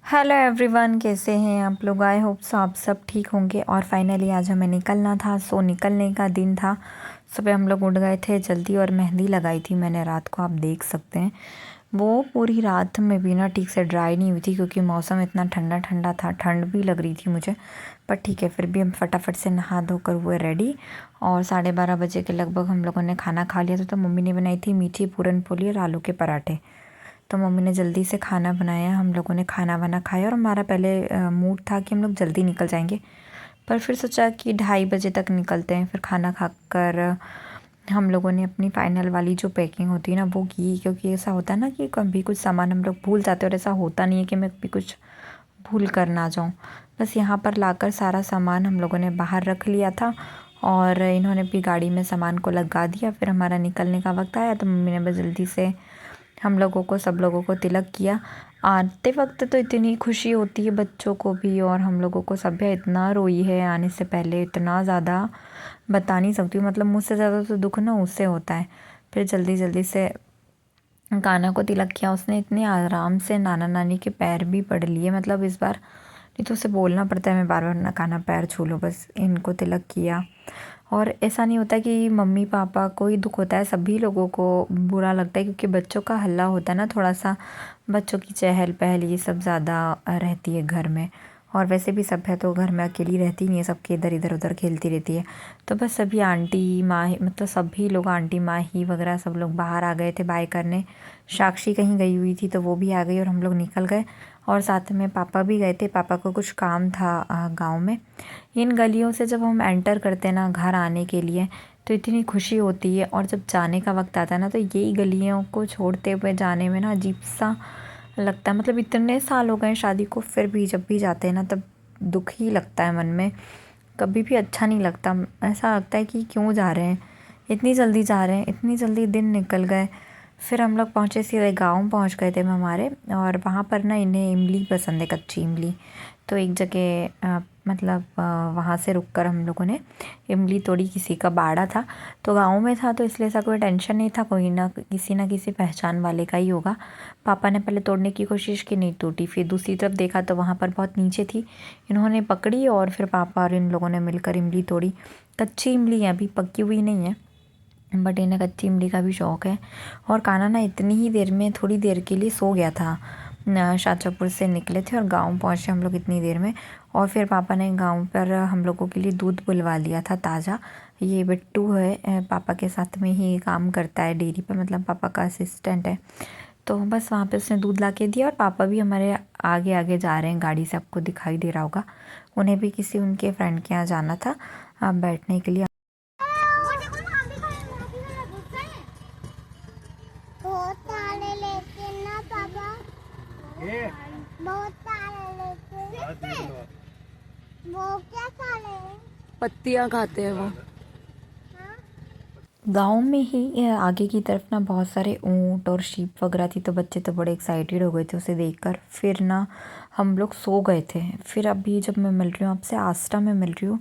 Hello everyone, कैसे हैं आप लोग। आई होप सो आप सब ठीक होंगे। और फाइनली आज हमें निकलना था, सो निकलने का दिन था। सुबह हम लोग उठ गए थे जल्दी और मेहंदी लगाई थी मैंने रात को, आप देख सकते हैं। वो पूरी रात में भी ना ठीक से ड्राई नहीं हुई थी क्योंकि मौसम इतना ठंडा ठंडा था, ठंड भी लग रही थी मुझे। पर ठीक है, फिर भी हम फटाफट से नहा धोकर हुए रेडी। और 12:30 बजे के लगभग हम लोगों ने खाना खा लिया था। तो मम्मी ने बनाई थी मीठी पूरन पोली और आलू के पराठे। तो मम्मी ने जल्दी से खाना बनाया, हम लोगों ने खाना वाना खाया। और हमारा पहले मूड था कि हम लोग जल्दी निकल जाएंगे, पर फिर सोचा कि 2:30 बजे तक निकलते हैं। फिर खाना खाकर हम लोगों ने अपनी फ़ाइनल वाली जो पैकिंग होती है ना वो की, क्योंकि ऐसा होता है ना कि कभी कुछ सामान हम लोग भूल जाते हैं। और ऐसा होता नहीं है कि मैं भी कुछ भूल कर ना जाऊँ। बस यहाँ पर लाकर सारा सामान हम लोगों ने बाहर रख लिया था और इन्होंने भी गाड़ी में सामान को लगा दिया। फिर हमारा निकलने का वक्त आया तो मम्मी ने बस जल्दी से हम लोगों को, सब लोगों को तिलक किया। आते वक्त तो इतनी खुशी होती है बच्चों को भी और हम लोगों को। सभ्या इतना रोई है आने से पहले, इतना ज़्यादा बता नहीं सकती हूँ। मतलब मुझसे ज़्यादा तो दुख ना उससे होता है। फिर जल्दी जल्दी से कान्हा को तिलक किया उसने। इतने आराम से नाना नानी के पैर भी पड़ लिए, मतलब इस बार नहीं तो उसे बोलना पड़ता है मैं बार बार ना कान्हा पैर छू लो। बस इनको तिलक किया। और ऐसा नहीं होता कि मम्मी पापा को ही दुख होता है, सभी लोगों को बुरा लगता है क्योंकि बच्चों का हल्ला होता है ना थोड़ा सा, बच्चों की चहल पहल ये सब ज़्यादा रहती है घर में। और वैसे भी सब है तो घर में अकेली रहती नहीं है, सबके इधर इधर उधर खेलती रहती है। तो बस सभी आंटी माँ मतलब सभी लोग, आंटी माँ ही वगैरह सब लोग बाहर आ गए थे बाय करने। साक्षी कहीं गई हुई थी तो वो भी आ गई और हम लोग निकल गए। और साथ में पापा भी गए थे, पापा को कुछ काम था गांव में। इन गलियों से जब हम एंटर करते हैं ना घर आने के लिए तो इतनी खुशी होती है। और जब जाने का वक्त आता है ना तो यही गलियों को छोड़ते हुए जाने में ना अजीब सा लगता है। मतलब इतने साल हो गए शादी को, फिर भी जब भी जाते हैं ना तब दुख ही लगता है मन में, कभी भी अच्छा नहीं लगता। ऐसा लगता है कि क्यों जा रहे हैं, इतनी जल्दी जा रहे हैं, इतनी जल्दी दिन निकल गए। फिर हम लोग पहुँचे, सीधे गाँव पहुँच गए थे हमारे। और वहाँ पर ना इन्हें इमली पसंद है, कच्ची इमली। तो एक जगह मतलब वहाँ से रुककर हम लोगों ने इमली तोड़ी। किसी का बाड़ा था तो गाँव में था तो इसलिए ऐसा कोई टेंशन नहीं था, कोई ना किसी पहचान वाले का ही होगा। पापा ने पहले तोड़ने की कोशिश की, नहीं टूटी। फिर दूसरी तरफ देखा तो वहाँ पर बहुत नीचे थी, इन्होंने पकड़ी और फिर पापा और इन लोगों ने मिलकर इमली तोड़ी। कच्ची इमली है, अभी पकी हुई नहीं है, बट इन्हें कच्ची इमली का भी शौक़ है। और कान्हा ना इतनी ही देर में थोड़ी देर के लिए सो गया था। शाजापुर से निकले थे और गांव पहुंचे हम लोग इतनी देर में। और फिर पापा ने गांव पर हम लोगों के लिए दूध बुलवा लिया था ताज़ा। ये बिट्टू है, पापा के साथ में ही काम करता है डेयरी पर, मतलब पापा का असिस्टेंट है। तो बस वहाँ पे उसने दूध ला के दिया और पापा भी हमारे आगे आगे जा रहे हैं गाड़ी से, आपको दिखाई दे रहा होगा। उन्हें भी किसी उनके फ्रेंड के यहाँ जाना था बैठने के लिए। बहुत सारे लेके ना पापा, बहुत सारे लेके। वो क्या सारे पत्तियां खाते हैं वो। गांव में ही आगे की तरफ ना बहुत सारे ऊंट और शीप वगैरह थी, तो बच्चे तो बड़े एक्साइटेड हो गए थे उसे देखकर। फिर ना हम लोग सो गए थे। फिर अभी जब मैं मिल रही हूँ आपसे, आस्टा में मिल रही हूँ।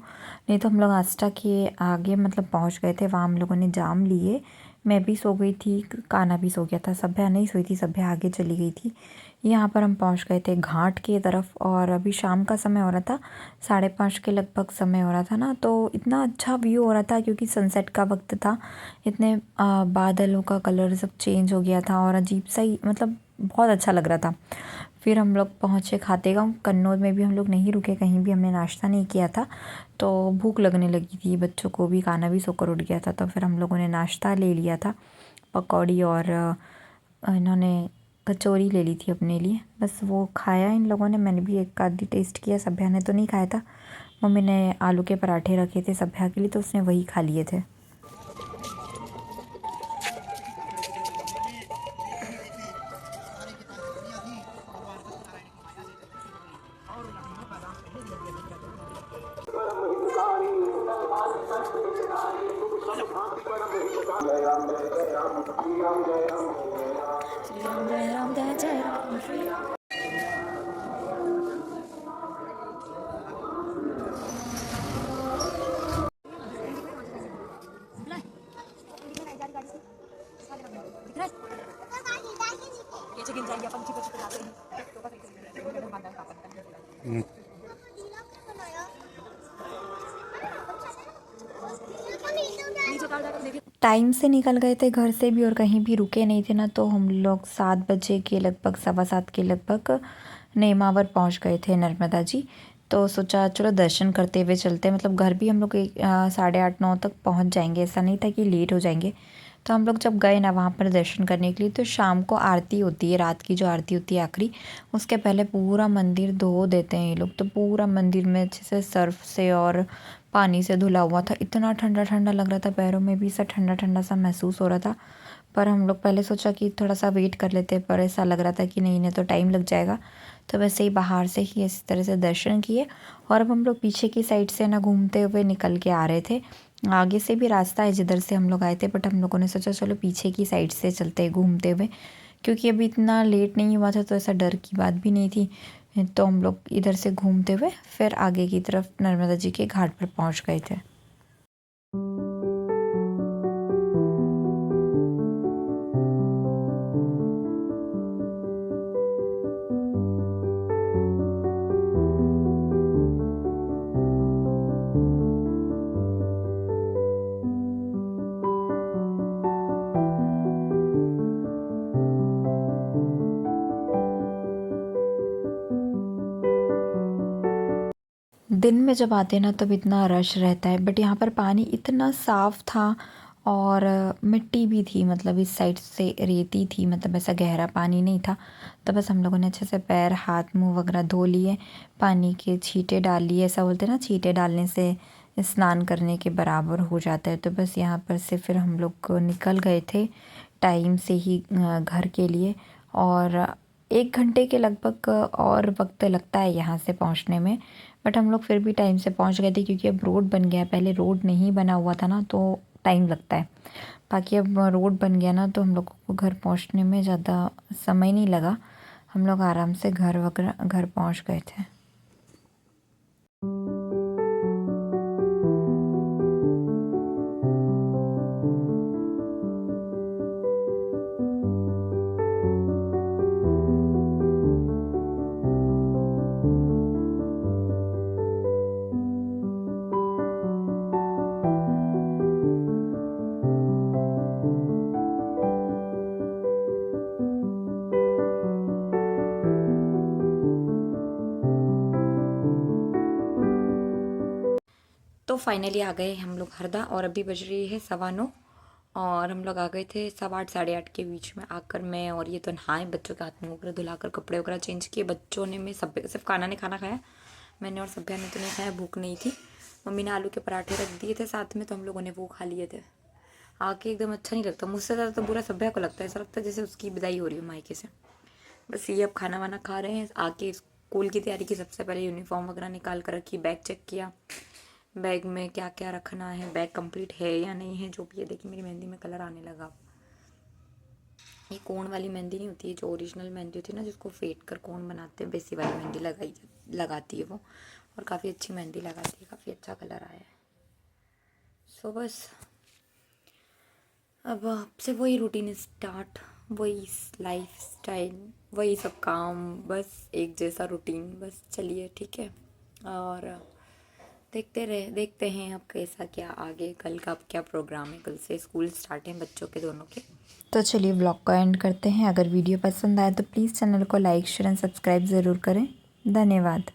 नहीं तो हम लोग आस्टा के आगे मतलब पहुँच गए थे, वहाँ हम लोगों ने जाम लिए। मैं भी सो गई थी, कान्हा भी सो गया था, सभ्या नहीं सोई थी, सभ्या आगे चली गई थी। यहाँ पर हम पहुँच गए थे घाट की तरफ और अभी शाम का समय हो रहा था, 5:30 के लगभग समय हो रहा था ना। तो इतना अच्छा व्यू हो रहा था क्योंकि सनसेट का वक्त था। इतने बादलों का कलर सब चेंज हो गया था और अजीब सा ही, मतलब बहुत अच्छा लग रहा था। फिर हम लोग पहुँचे खातेगांव। कन्नौज में भी हम लोग नहीं रुके, कहीं भी हमने नाश्ता नहीं किया था। तो भूख लगने लगी थी बच्चों को भी, खाना भी सोकर उठ गया था। तो फिर हम लोगों ने नाश्ता ले लिया था, पकौड़ी और इन्होंने कचौरी ले ली थी अपने लिए। बस वो खाया इन लोगों ने, मैंने भी एक आधी टेस्ट किया, सभ्या ने तो नहीं खाया था। मम्मी ने आलू के पराठे रखे थे सभ्या के लिए तो उसने वही खा लिए थे। श्री राम जय राम जय जय राम श्री राम। टाइम से निकल गए थे घर से भी और कहीं भी रुके नहीं थे ना, तो हम लोग 7 बजे के लगभग, 7:15 के लगभग नेमावर पहुंच गए थे नर्मदा जी। तो सोचा चलो दर्शन करते हुए चलते हैं, मतलब घर भी हम लोग 8:30-9 तक पहुंच जाएंगे, ऐसा नहीं था कि लेट हो जाएंगे। तो हम लोग जब गए ना वहाँ पर दर्शन करने के लिए, तो शाम को आरती होती है, रात की जो आरती होती है आखिरी, उसके पहले पूरा मंदिर धो देते हैं ये लोग। तो पूरा मंदिर में अच्छे से सर्फ से और पानी से धुला हुआ था, इतना ठंडा ठंडा लग रहा था, पैरों में भी सा ठंडा ठंडा सा महसूस हो रहा था। पर हम लोग पहले सोचा कि थोड़ा सा वेट कर लेते, पर ऐसा लग रहा था कि नहीं नहीं तो टाइम लग जाएगा। तो वैसे ही बाहर से ही इस तरह से दर्शन किए। और अब हम लोग पीछे की साइड से ना घूमते हुए निकल के आ रहे थे। आगे से भी रास्ता है जिधर से हम लोग आए थे, बट हम लोगों ने सोचा चलो पीछे की साइड से चलते हैं घूमते हुए, क्योंकि अभी इतना लेट नहीं हुआ था तो ऐसा डर की बात भी नहीं थी। तो हम लोग इधर से घूमते हुए फिर आगे की तरफ नर्मदा जी के घाट पर पहुंच गए थे। दिन में जब आते ना तब इतना रश रहता है, बट यहाँ पर पानी इतना साफ़ था और मिट्टी भी थी, मतलब इस साइड से रेती थी, मतलब ऐसा गहरा पानी नहीं था। तो बस हम लोगों ने अच्छे से पैर हाथ मुंह वगैरह धो लिए, पानी के छींटे डाल लिए, ऐसा बोलते हैं ना छींटे डालने से स्नान करने के बराबर हो जाता है। तो बस यहाँ पर से फिर हम लोग निकल गए थे टाइम से ही घर के लिए। और 1 घंटे के लगभग और वक्त लगता है यहाँ से पहुँचने में, बट हम लोग फिर भी टाइम से पहुँच गए थे, क्योंकि अब रोड बन गया है, पहले रोड नहीं बना हुआ था ना तो टाइम लगता है। बाकी अब रोड बन गया ना तो हम लोगों को घर पहुँचने में ज़्यादा समय नहीं लगा, हम लोग आराम से घर पहुँच गए थे। तो फाइनली आ गए हम लोग हरदा, और अभी बज रही है 9:15, और हम लोग आ गए थे 8:15 8:30 के बीच में। आकर मैं और ये तो नहाए, बच्चों के हाथ मुँह वगैरह धुलाकर कपड़े वगैरह चेंज किए। बच्चों ने में सब सिर्फ काना ने खाना खाया, मैंने और सभ्या ने तो नहीं खाया, भूख नहीं थी। मम्मी ने आलू के पराठे रख दिए थे साथ में, तो हम लोगों ने वो खा लिए थे। आके एकदम अच्छा नहीं लगता, मुझसे ज़्यादा तो बुरा सभ्या को लगता है, ऐसा लगता है जैसे उसकी विदाई हो रही है मायके से। बस ये अब खाना वाना खा रहे हैं। आके स्कूल की तैयारी की, सबसे पहले यूनिफॉर्म वगैरह निकाल कर रखी, बैग चेक किया, बैग में क्या क्या रखना है, बैग कंप्लीट है या नहीं है, जो भी है। देखिए मेरी मेहंदी में कलर आने लगा। ये कोन वाली मेहंदी नहीं होती है, जो ओरिजिनल मेहंदी होती है ना, जिसको फेंट कर कोन बनाते हैं, वैसी वाली मेहंदी लगाती है वो, और काफ़ी अच्छी मेहंदी लगाती है, काफ़ी अच्छा कलर आया है। सो बस अब आपसे वही रूटीन स्टार्ट, वही लाइफ स्टाइल, वही सब काम, बस एक जैसा रूटीन, बस चलिए ठीक है। और देखते हैं अब कैसा क्या आगे, कल का अब क्या प्रोग्राम है। कल से स्कूल स्टार्ट हैं बच्चों के दोनों के। तो चलिए व्लॉग को एंड करते हैं। अगर वीडियो पसंद आए तो प्लीज़ चैनल को लाइक शेयर एंड सब्सक्राइब ज़रूर करें। धन्यवाद।